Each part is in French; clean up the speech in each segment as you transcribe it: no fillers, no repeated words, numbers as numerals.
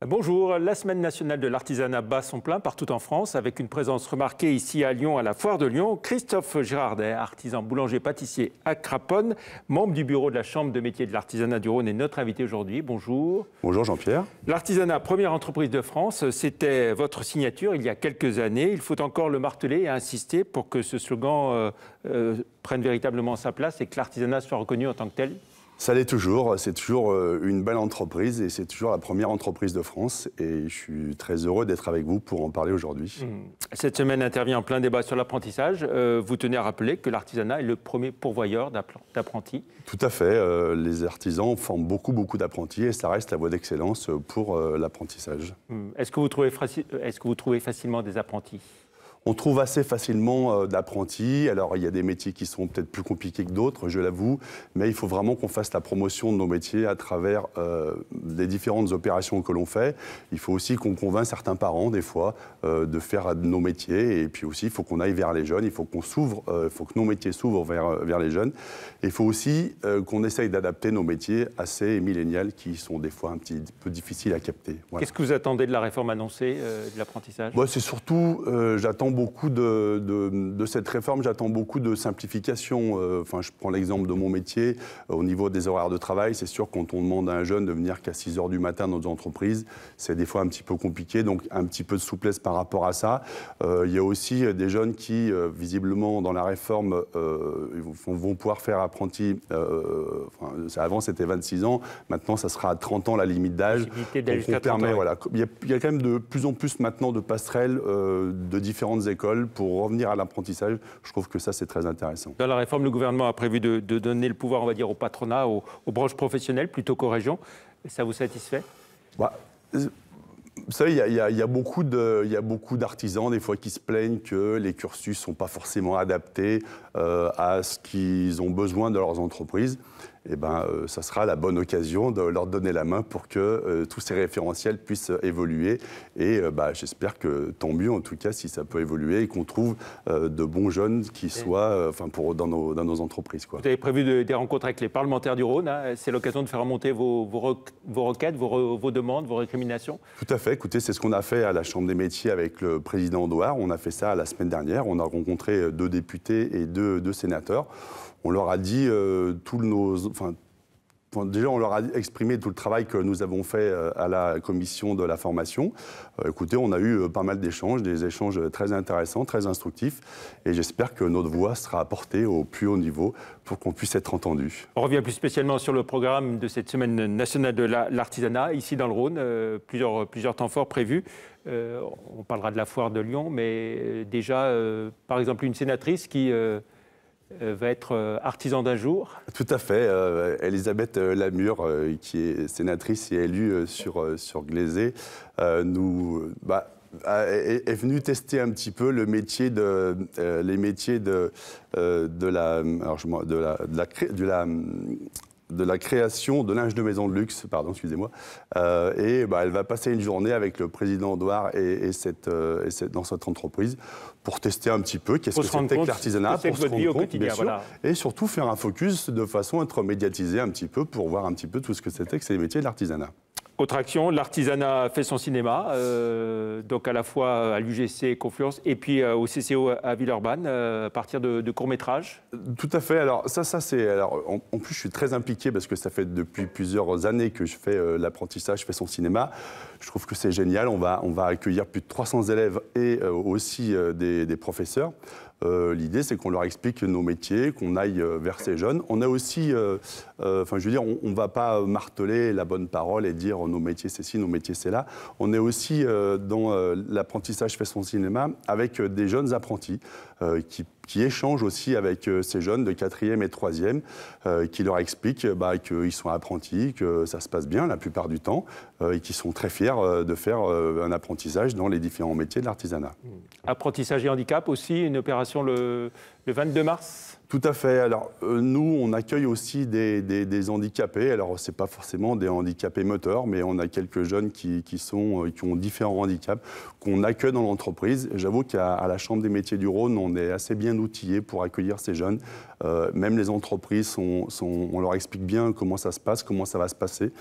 Bonjour, la semaine nationale de l'artisanat bat son plein partout en France avec une présence remarquée ici à Lyon, à la Foire de Lyon. Christophe Girardet, artisan boulanger-pâtissier à Craponne, membre du bureau de la Chambre de métiers de l'artisanat du Rhône est notre invité aujourd'hui. Bonjour. Bonjour Jean-Pierre. L'artisanat, première entreprise de France, c'était votre signature il y a quelques années. Il faut encore le marteler et insister pour que ce slogan prenne véritablement sa place et que l'artisanat soit reconnu en tant que tel. Ça l'est toujours, c'est toujours une belle entreprise et c'est toujours la première entreprise de France et je suis très heureux d'être avec vous pour en parler aujourd'hui. Cette semaine intervient en plein débat sur l'apprentissage. Vous tenez à rappeler que l'artisanat est le premier pourvoyeur d'apprentis. Tout à fait, les artisans forment beaucoup d'apprentis et ça reste la voie d'excellence pour l'apprentissage. Est-ce que vous trouvez facilement des apprentis ? On trouve assez facilement d'apprentis. Alors, il y a des métiers qui sont peut-être plus compliqués que d'autres, je l'avoue, mais il faut vraiment qu'on fasse la promotion de nos métiers à travers les différentes opérations que l'on fait. Il faut aussi qu'on convainc certains parents, des fois, de faire nos métiers. Et puis aussi, il faut qu'on aille vers les jeunes. Il faut qu'on s'ouvre, il faut que nos métiers s'ouvrent vers les jeunes. Et il faut aussi qu'on essaye d'adapter nos métiers assez millénials qui sont des fois un petit peu difficiles à capter. Voilà. Qu'est-ce que vous attendez de la réforme annoncée de l'apprentissage ? C'est surtout, j'attends beaucoup de cette réforme, j'attends beaucoup de simplification. Je prends l'exemple de mon métier. Au niveau des horaires de travail, c'est sûr, quand on demande à un jeune de venir qu'à 6 h du matin dans nos entreprises, c'est des fois un petit peu compliqué, donc un petit peu de souplesse par rapport à ça. Il y a aussi des jeunes qui, visiblement, dans la réforme, vont pouvoir faire apprenti. Avant, c'était 26 ans. Maintenant, ça sera à 30 ans la limite d'âge. Voilà. Il y a quand même de plus en plus maintenant de passerelles de différentes écoles pour revenir à l'apprentissage. Je trouve que ça, c'est très intéressant. Dans la réforme, le gouvernement a prévu de donner le pouvoir, on va dire, au patronat, aux branches professionnelles, plutôt qu'aux régions. Ça vous satisfait ? Vous savez, il y a beaucoup d'artisans, des fois, qui se plaignent que les cursus ne sont pas forcément adaptés à ce qu'ils ont besoin de leurs entreprises. Ça sera la bonne occasion de leur donner la main pour que tous ces référentiels puissent évoluer. Et j'espère que tant mieux, en tout cas, si ça peut évoluer et qu'on trouve de bons jeunes qui soient dans nos entreprises. Quoi. Vous avez prévu des rencontres avec les parlementaires du Rhône. Hein. C'est l'occasion de faire remonter vos requêtes, vos demandes, vos récriminations. Tout à fait. Écoutez, c'est ce qu'on a fait à la Chambre des métiers avec le président Douard. On a fait ça la semaine dernière. On a rencontré 2 députés et 2 sénateurs. On leur a dit déjà, on leur a exprimé tout le travail que nous avons fait à la commission de la formation. Écoutez, on a eu pas mal d'échanges, des échanges très intéressants, très instructifs. Et j'espère que notre voix sera apportée au plus haut niveau pour qu'on puisse être entendu. On revient plus spécialement sur le programme de cette semaine nationale de l'artisanat, ici dans le Rhône. Plusieurs temps forts prévus. On parlera de la Foire de Lyon, mais déjà, par exemple, une sénatrice qui va être artisan d'un jour. Tout à fait. Elisabeth Lamure, qui est sénatrice et élue sur Glazé, est venue tester un petit peu les métiers de la création de linge de maison de luxe, pardon, excusez-moi. Elle va passer une journée avec le président Douard dans cette entreprise pour tester un petit peu qu'est-ce que c'était que l'artisanat, pour se rendre compte, bien sûr, voilà. Et surtout faire un focus de façon à être médiatisé un petit peu pour voir un petit peu tout ce que c'était que ces métiers de l'artisanat. Autre action, l'artisanat fait son cinéma, donc à la fois à l'UGC Confluence et puis au CCO à Villeurbanne, à partir de courts-métrages. Tout à fait. Alors ça c'est. Alors en plus, je suis très impliqué parce que ça fait depuis plusieurs années que je fais l'apprentissage, je fais son cinéma. Je trouve que c'est génial. On va accueillir plus de 300 élèves et aussi des professeurs. L'idée, c'est qu'on leur explique nos métiers, qu'on aille vers ces jeunes. On a aussi, on ne va pas marteler la bonne parole et dire nos métiers c'est ci, nos métiers c'est là. On est aussi dans l'apprentissage fait son cinéma avec des jeunes apprentis qui échangent aussi avec ces jeunes de 4e et 3e, qui leur expliquent qu'ils sont apprentis, que ça se passe bien la plupart du temps, et qui sont très fiers de faire un apprentissage dans les différents métiers de l'artisanat. Apprentissage et handicap aussi, une opération le 22 mars. Tout à fait. Alors, nous, on accueille aussi des handicapés. Alors, ce n'est pas forcément des handicapés moteurs, mais on a quelques jeunes qui ont différents handicaps, qu'on accueille dans l'entreprise. J'avoue qu'à la Chambre des métiers du Rhône, on est assez bien outillés pour accueillir ces jeunes Même les entreprises, on leur explique bien comment ça se passe, comment ça va se passer.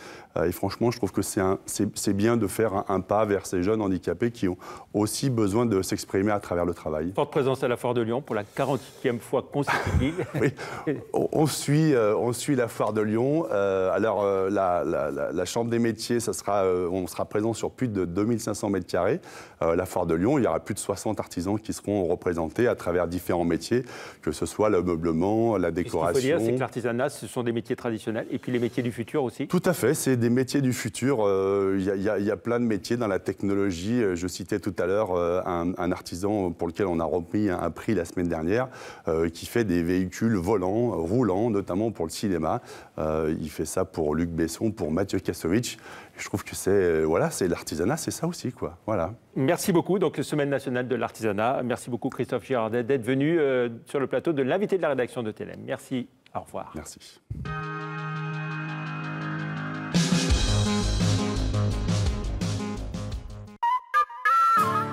Et franchement, je trouve que c'est bien de faire un pas vers ces jeunes handicapés qui ont aussi besoin de s'exprimer à travers le travail. Forte présence à la Foire de Lyon pour la 40e fois consécutive. Oui, on suit la Foire de Lyon. La Chambre des métiers, on sera présent sur plus de 2500 mètres carrés. La Foire de Lyon, il y aura plus de 60 artisans qui seront représentés à travers différents métiers, que ce soit l'ameublement, la décoration. Ce qu'il faut dire, c'est que l'artisanat, ce sont des métiers traditionnels et puis les métiers du futur aussi. Tout à fait, c'est des métiers du futur. Il y a plein de métiers dans la technologie. Je citais tout à l'heure un artisan pour lequel on a remis un prix la semaine dernière, qui fait des véhicules volants, roulants, notamment pour le cinéma. Il fait ça pour Luc Besson, pour Mathieu Kassovitch. Je trouve que c'est l'artisanat, c'est ça aussi, quoi. Voilà. Merci beaucoup. Donc, Semaine nationale de l'artisanat. Merci beaucoup, Christophe Girardet, d'être venu sur le plateau de l'invité de la rédaction de TLM. Merci. Au revoir. Merci.